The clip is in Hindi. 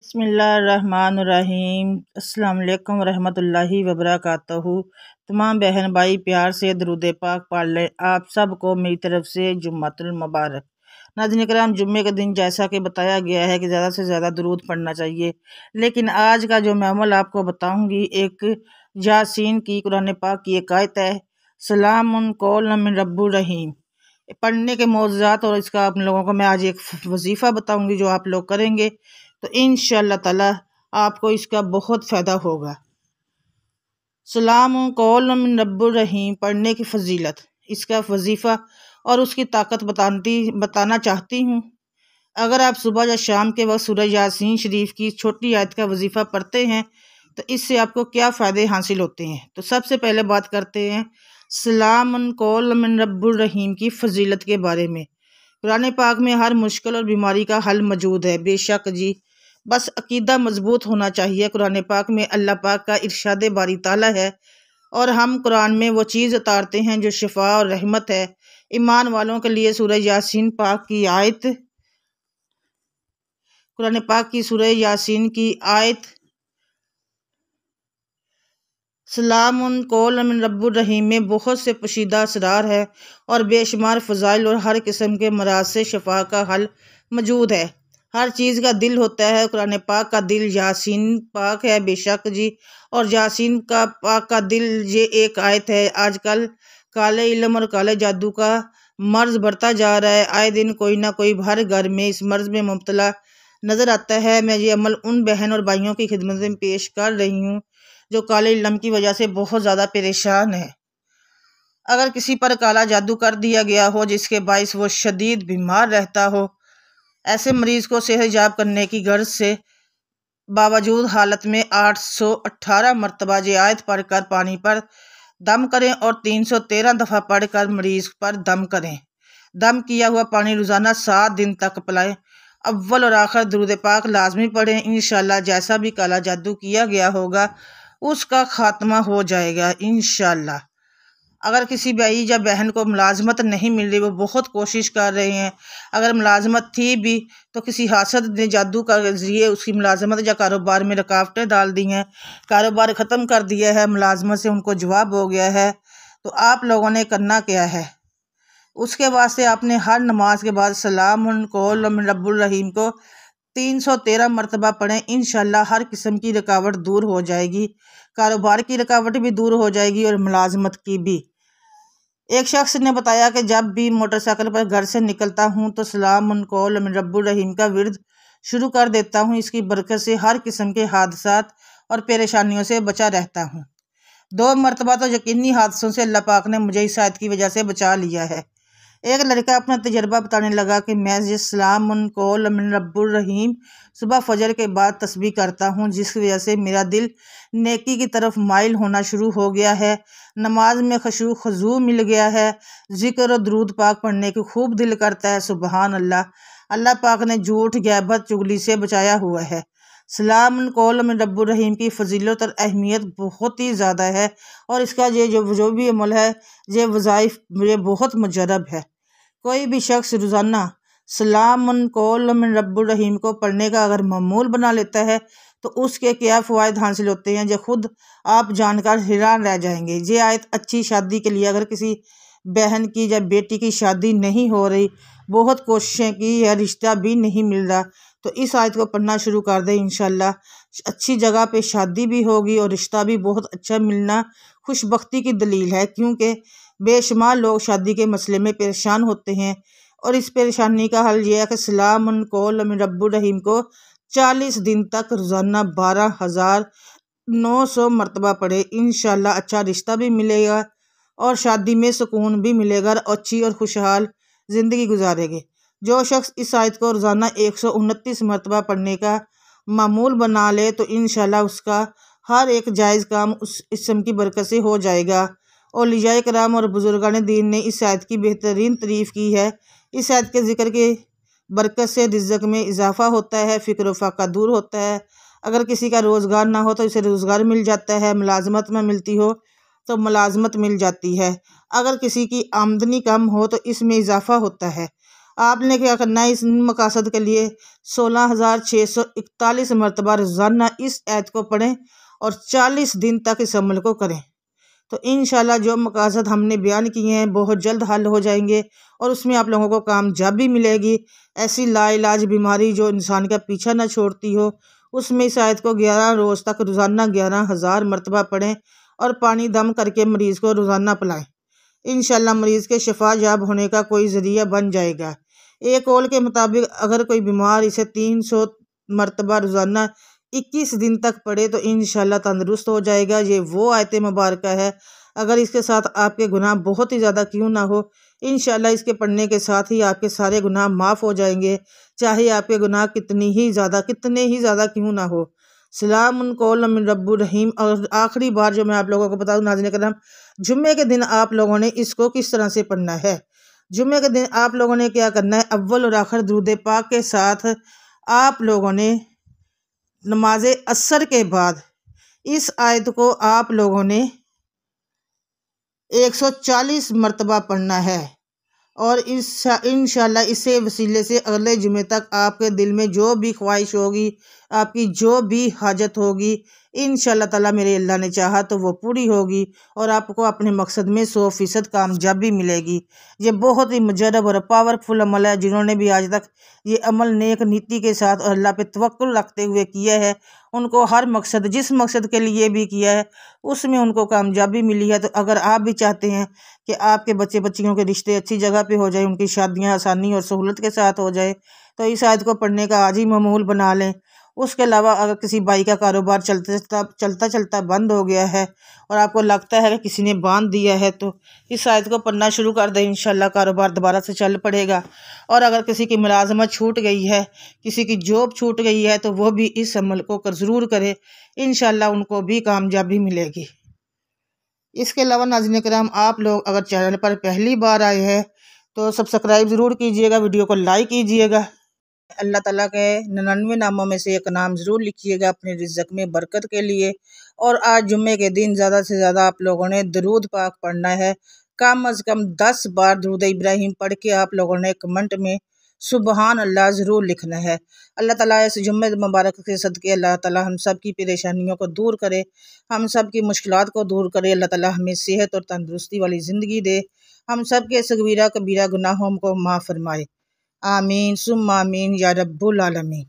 बिस्मिल्लाहिर्रहमानिर्रहीम। अस्सलाम वालेकुम रहमतुल्लाहि वबरकातुहू। तमाम बहन भाई प्यार से दरूद पाक पढ़ लें। आप सबको मेरी तरफ से जुम्मतुल मुबारक। नाज़रीन कराम, जुम्मे के दिन जैसा कि बताया गया है कि ज़्यादा से ज़्यादा दरूद पढ़ना चाहिए, लेकिन आज का जो मैं अमल आपको बताऊँगी, एक यासीन की कुरान पाक की एक आयत है, सलामुन कौलन मिन रब्बिर रहीम। पढ़ने के मौज़ूआत और इसका आप लोगों को मैं आज एक वजीफ़ा बताऊँगी जो आप लोग करेंगे तो इंशाअल्लाह ताला आपको इसका बहुत फ़ायदा होगा। सलाम कौल मिन रब्बिर रहीम पढ़ने की फजीलत, इसका वजीफ़ा और उसकी ताकत बताना चाहती हूँ। अगर आप सुबह या शाम के वक्त सूरह यासीन शरीफ की छोटी आयत का वजीफ़ा पढ़ते हैं तो इससे आपको क्या फ़ायदे हासिल होते हैं। तो सबसे पहले बात करते हैं सलाम कौल मिन रब्बिर रहीम की फजीलत के बारे में। कुरान पाक में हर मुश्किल और बीमारी का हल मौजूद है। बेशक जी, बस अकीदा मजबूत होना चाहिए। कुरान पाक में अल्लाह पाक का इरशाद बारी ताला है और हम कुरान में वो चीज़ उतारते हैं जो शिफा और रहमत है ईमान वालों के लिए। सूरह यासीन पाक की आयत, कुरान पाक की सूरह यासीन की आयत सलामुन कौल मिन रब्बिर रहीम में बहुत से पोशीदा असरार है और बेशुमार फ़ज़ाइल और हर किस्म के मराज से शफा का हल मौजूद है। हर चीज़ का दिल होता है, कुरान पाक का दिल यासीन पाक है। बेशक जी, और यासीन का पाक का दिल ये एक आयत है। आजकल काले इल्म और काले जादू का मर्ज़ बढ़ता जा रहा है। आए दिन कोई ना कोई हर घर में इस मर्ज़ में मुब्तला नज़र आता है। मैं ये अमल उन बहन और भाइयों की खिदमत में पेश कर रही हूँ जो काले इल्म की वजह से बहुत ज़्यादा परेशान है। अगर किसी पर काला जादू कर दिया गया हो जिसके बाइस वो शदीद बीमार रहता हो, ऐसे मरीज़ को सेहतयाब करने की गर्ज से बावजूद हालत में 818 मरतबा ये आयत पढ़कर पानी पर दम करें और 313 दफ़ा पढ़कर मरीज़ पर दम करें। दम किया हुआ पानी रोज़ाना 7 दिन तक पिलाएं। अव्वल और आखिर दुरूद पाक लाजमी पढ़ें। इंशाअल्लाह जैसा भी काला जादू किया गया होगा उसका खात्मा हो जाएगा इंशाअल्लाह। अगर किसी भाई या बहन को मुलाजमत नहीं मिल रही, वो बहुत कोशिश कर रहे हैं, अगर मुलाजमत थी भी तो किसी हासद ने जादू का जरिए उसकी मुलाजमत या कारोबार में रुकावटें डाल दी हैं, कारोबार ख़त्म कर दिया है, मुलाजमत से उनको जवाब हो गया है, तो आप लोगों ने करना क्या है, उसके वास्ते आपने हर नमाज के बाद सलाम कौल मिन रब्बिर रहीम को 313 मरतबा पढ़ें। इंशाअल्लाह हर किस्म की रुकावट दूर हो जाएगी, कारोबार की रुकावट भी दूर हो जाएगी और मुलाजमत की भी। एक शख्स ने बताया कि जब भी मोटरसाइकिल पर घर से निकलता हूँ तो सलाम कौल मिन रब्बिर रहीम का विर्द शुरू कर देता हूँ। इसकी बरकत से हर किस्म के हादसात और परेशानियों से बचा रहता हूँ। 2 मरतबा तो यकीनी हादसों से अल्लाह पाक ने मुझे इस आयत की वजह से बचा लिया है। एक लड़का अपना तजर्बा बताने लगा कि मैं सलाम कौल मिन रब्बिर रहीम सुबह फजर के बाद तस्बीह करता हूँ, जिसकी वजह से मेरा दिल नेकी की तरफ माइल होना शुरू हो गया है। नमाज में खशू खजू मिल गया है। जिक्र और दरूद पाक पढ़ने की खूब दिल करता है। सुबहान अल्लाह, अल्लाह पाक ने झूठ गैबत चुगली से बचाया हुआ है। सलाम कौल मिन रब्बिर रहीम की फजीलत और अहमियत बहुत ही ज़्यादा है और इसका ये जो भी अमल है, ये वज़ाइफ ये बहुत मुजरब है। कोई भी शख्स रोज़ाना सलाम कौल मिन रब्बिर रहीम को पढ़ने का अगर मामूल बना लेता है तो उसके क्या फ़वाइद हासिल होते हैं जो खुद आप जानकर हैरान रह जाएंगे। ये आयत अच्छी शादी के लिए, अगर किसी बहन की या बेटी की शादी नहीं हो रही, बहुत कोशिशें की है, रिश्ता भी नहीं मिल रहा, तो इस आयत को पढ़ना शुरू कर दें। इंशाअल्लाह अच्छी जगह पे शादी भी होगी और रिश्ता भी बहुत अच्छा मिलना खुशबख्ती की दलील है, क्योंकि बेशुमार लोग शादी के मसले में परेशान होते हैं और इस परेशानी का हल ये है कि सलाम कौल मिन रब्बिर रहीम को 40 दिन तक रोज़ाना 12,900 मरतबा पढ़े। इंशाअल्लाह अच्छा रिश्ता भी मिलेगा और शादी में सुकून भी मिलेगा और अच्छी और खुशहाल ज़िंदगी गुजारेंगे। जो शख्स इस आयत को रोज़ाना 129 मरतबा पढ़ने का मामूल बना ले तो इंशाअल्लाह उसका हर एक जायज़ काम उस इस्म की बरकत से हो जाएगा। औलियाए कराम और बुजुर्गान दीन ने इस आयत की बेहतरीन तारीफ़ की है। इस आयत के ज़िक्र के बरकत से रिज़्क़ में इजाफ़ा होता है, फ़िक्र फ़ाक़ा दूर होता है। अगर किसी का रोज़गार ना हो तो इसे रोज़गार मिल जाता है, मुलाजमत में मिलती हो तो मुलाजमत मिल जाती है। अगर किसी की आमदनी कम हो तो इसमें इजाफ़ा होता है। आपने क्या करना है, इस मकासद के लिए 16,641 मरतबा रोज़ाना इस आयत को पढ़ें और 40 दिन तक इस अमल को करें। तो इंशाल्लाह जो मकासद हमने बयान किए हैं बहुत जल्द हल हो जाएंगे और उसमें आप लोगों को कामयाबी मिलेगी। ऐसी लाइलाज बीमारी जो इंसान का पीछा न छोड़ती हो, उसमें इस आयत को 11 रोज़ तक रोज़ाना 11,000 मरतबा पढ़ें और पानी दम करके मरीज़ को रोज़ाना पिलाएं। इंशाल्लाह मरीज़ के शिफा याब होने का कोई ज़रिया बन जाएगा। एक कौल के मुताबिक अगर कोई बीमार इसे 300 मरतबा रोज़ाना 21 दिन तक पढ़े तो इंशाल्लाह तंदुरुस्त हो जाएगा। ये वो आयत मुबारक है, अगर इसके साथ आपके गुनाह बहुत ही ज़्यादा क्यों ना हो, इंशाल्लाह इसके पढ़ने के साथ ही आपके सारे गुनाह माफ़ हो जाएंगे, चाहे आपके गुनाह कितने ही ज़्यादा क्यों ना हो। सलामुन कौलन मिन रब्बिर रहीम। और आखिरी बार जो मैं आप लोगों को बता दूं नाज़रीन करम, जुम्मे के दिन आप लोगों ने इसको किस तरह से पढ़ना है। जुम्मे के दिन आप लोगों ने क्या करना है, अव्वल और आखिर दुरूद पाक के साथ आप लोगों ने नमाज असर के बाद इस आयत को आप लोगों ने 140 मरतबा पढ़ना है और इंशाल्लाह इसे वसीले से अगले जुमे तक आपके दिल में जो भी ख्वाहिश होगी, आपकी जो भी हाजत होगी, इंशाल्लाह ताला मेरे अल्लाह ने चाहा तो वो पूरी होगी और आपको अपने मकसद में 100% कामयाबी मिलेगी। ये बहुत ही मुजरब और पावरफुल अमल है। जिन्होंने भी आज तक ये अमल नेक नीति के साथ और अल्लाह पे तवक्कुल रखते हुए किया है, उनको हर मकसद जिस मकसद के लिए भी किया है उसमें उनको कामयाबी मिली है। तो अगर आप भी चाहते हैं कि आपके बच्चे बच्चियों के रिश्ते अच्छी जगह पे हो जाए, उनकी शादियां आसानी और सहूलत के साथ हो जाए, तो इस आयत को पढ़ने का आज ही मामूल बना लें। उसके अलावा अगर किसी भाई का कारोबार चलता बंद हो गया है और आपको लगता है कि किसी ने बांध दिया है, तो इस आयत को पढ़ना शुरू कर दें, इंशाल्लाह कारोबार दोबारा से चल पड़ेगा। और अगर किसी की मुलाजमत छूट गई है, किसी की जॉब छूट गई है, तो वो भी इस अमल को ज़रूर करे, इंशाल्लाह उनको भी कामयाबी मिलेगी। इसके अलावा नाज़रीन किराम, आप लोग अगर चैनल पर पहली बार आए हैं तो सब्सक्राइब ज़रूर कीजिएगा, वीडियो को लाइक कीजिएगा। अल्लाह ताला के 99 नामों में से एक नाम ज़रूर लिखिएगा अपने रिज़्क़ में बरकत के लिए। और आज जुम्मे के दिन ज़्यादा से ज़्यादा आप लोगों ने दरूद पाक पढ़ना है। कम अज़ कम 10 बार दरूद इब्राहिम पढ़ के आप लोगों ने कमेंट में सुबहान अल्लाह ज़रूर लिखना है। अल्लाह ताला इस जुम्मे मुबारक के सदके अल्लाह ताला हम सब की परेशानियों को दूर करे, हम सब की मुश्किलात को दूर करे। अल्लाह ताला हमें सेहत और तंदुरुस्ती वाली ज़िंदगी दे, हम सब के सगीरा कबीरा गुनाहों को माफ़ फरमाए। आमीन सुम्मा आमीन या रब्बुल आलमीन।